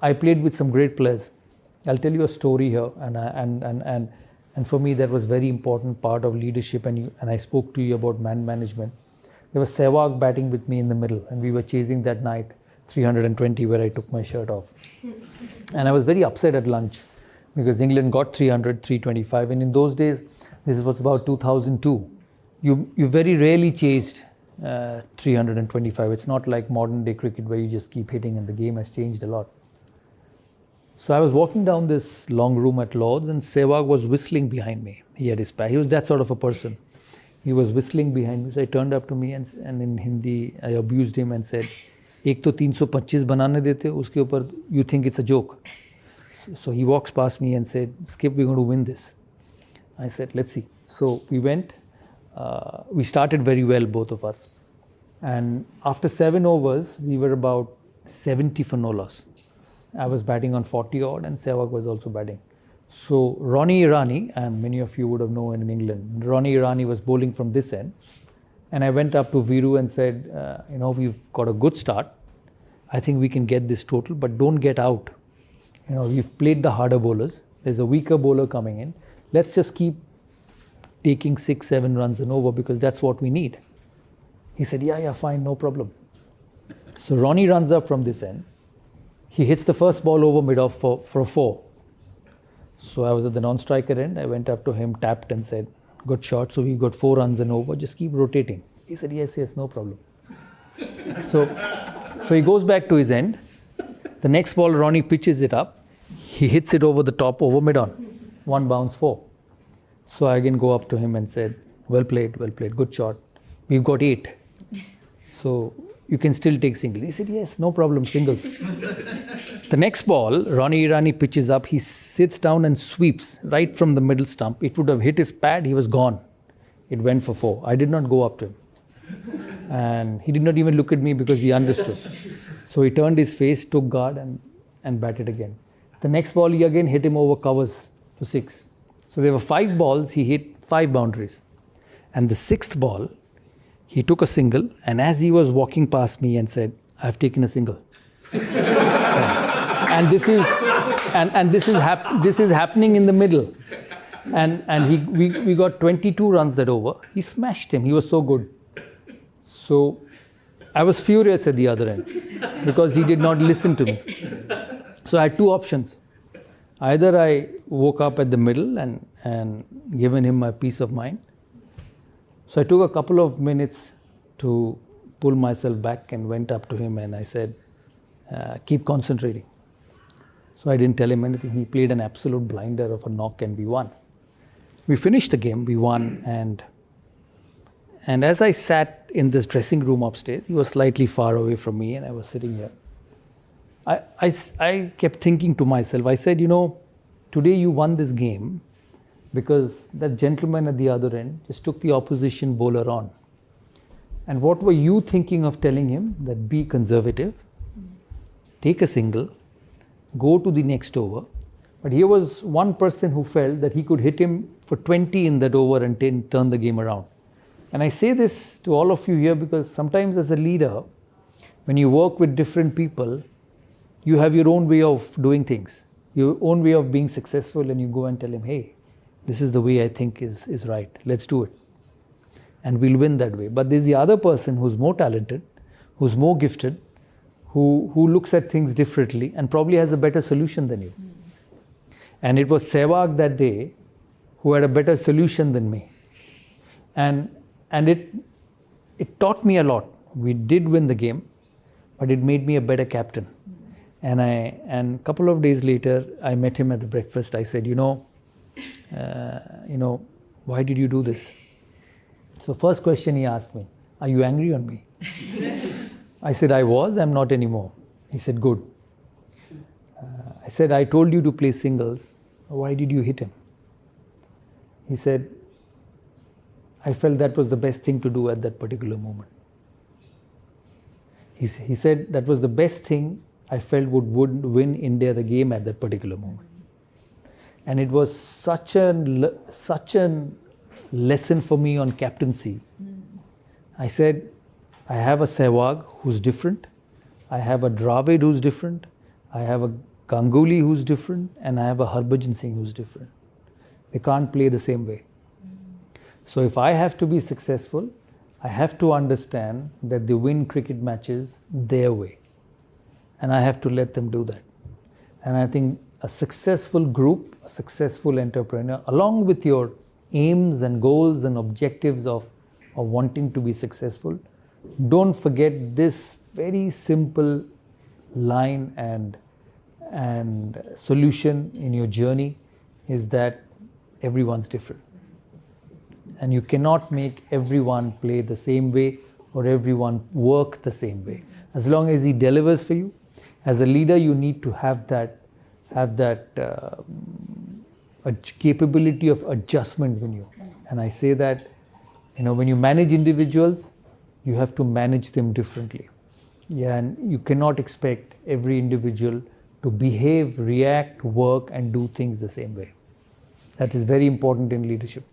I played with some great players. I'll tell you a story here, and for me that was very important part of leadership. And I spoke to you about man management. There was Sehwag batting with me in the middle, and we were chasing that night 320 where I took my shirt off. And I was very upset at lunch because England got 300, 325, and in those days, this was about 2002. You very rarely chased 325. It's not like modern day cricket where you just keep hitting, and the game has changed a lot. So I was walking down this long room at Lord's, and Sehwag was whistling behind me. He had his pack. He was that sort of a person. He was whistling behind me. So he turned up to me and in Hindi, I abused him and said, "Ek to 325 banane dete, uske upar you think it's a joke." So he walks past me and said, "Skip, we're going to win this." I said, "Let's see." So we went. We started very well, both of us. And after 7 overs, we were about 70 for no loss. I was batting on 40 odd, and Sehwag was also batting. So Ronnie Irani, and many of you would have known in England, Ronnie Irani was bowling from this end. And I went up to Viru and said, we've got a good start. I think we can get this total, but don't get out. We've played the harder bowlers. There's a weaker bowler coming in. Let's just keep taking 6-7 runs and over, because that's what we need. He said, yeah, fine, no problem. So Ronnie runs up from this end. He hits the first ball over mid-off for a 4. So I was at the non-striker end. I went up to him, tapped and said, "Good shot. So we got 4 runs and over. Just keep rotating." He said, yes, no problem. So he goes back to his end. The next ball, Ronnie pitches it up. He hits it over the top, over mid-on. 1 bounce, 4. So I again go up to him and said, well played, good shot. We've got 8. So you can still take single. He said, yes, no problem, singles. The next ball, Ronnie Irani pitches up. He sits down and sweeps right from the middle stump. It would have hit his pad. He was gone. It went for 4. I did not go up to him. And he did not even look at me because he understood. So he turned his face, took guard and batted again. The next ball, he again hit him over covers for 6. So there were 5 balls. He hit 5 boundaries. And the 6th ball, he took a single, and as he was walking past me and said, "I've taken a single." And this is happening in the middle. And we got 22 runs that over. He smashed him. He was so good. So I was furious at the other end because he did not listen to me. So I had 2 options. Either I woke up at the middle and given him my peace of mind. So I took a couple of minutes to pull myself back and went up to him and I said, keep concentrating. So I didn't tell him anything. He played an absolute blinder of a knock and we won. We finished the game, we won, and as I sat in this dressing room upstairs, he was slightly far away from me and I was sitting here. I kept thinking to myself, I said, today you won this game because that gentleman at the other end just took the opposition bowler on. And what were you thinking of telling him? That be conservative, take a single, go to the next over. But here was one person who felt that he could hit him for 20 in that over and turn the game around. And I say this to all of you here because sometimes as a leader, when you work with different people, you have your own way of doing things, your own way of being successful, and you go and tell him, hey, this is the way I think is right. Let's do it. And we'll win that way. But there's the other person who's more talented, who's more gifted, who looks at things differently and probably has a better solution than you. And it was Sehwag that day who had a better solution than me. And it taught me a lot. We did win the game, but it made me a better captain. And a couple of days later, I met him at the breakfast. I said, why did you do this? So first question he asked me, are you angry on me? I said, I was, I'm not anymore. He said, good. I said, I told you to play singles. Why did you hit him? He said, I felt that was the best thing to do at that particular moment. He said that was the best thing I felt would win India the game at that particular moment. And it was such a lesson for me on captaincy. I said, I have a Sehwag who's different. I have a Dravid who's different. I have a Ganguly who's different, and I have a Harbhajan Singh who's different. They can't play the same way. So if I have to be successful, I have to understand that they win cricket matches their way. And I have to let them do that. And I think a successful group, a successful entrepreneur, along with your aims and goals and objectives of wanting to be successful, don't forget this very simple line and solution in your journey is that everyone's different. And you cannot make everyone play the same way or everyone work the same way. As long as he delivers for you, as a leader, you need to have that a capability of adjustment in you. And I say that, when you manage individuals, you have to manage them differently. Yeah, and you cannot expect every individual to behave, react, work, and do things the same way. That is very important in leadership.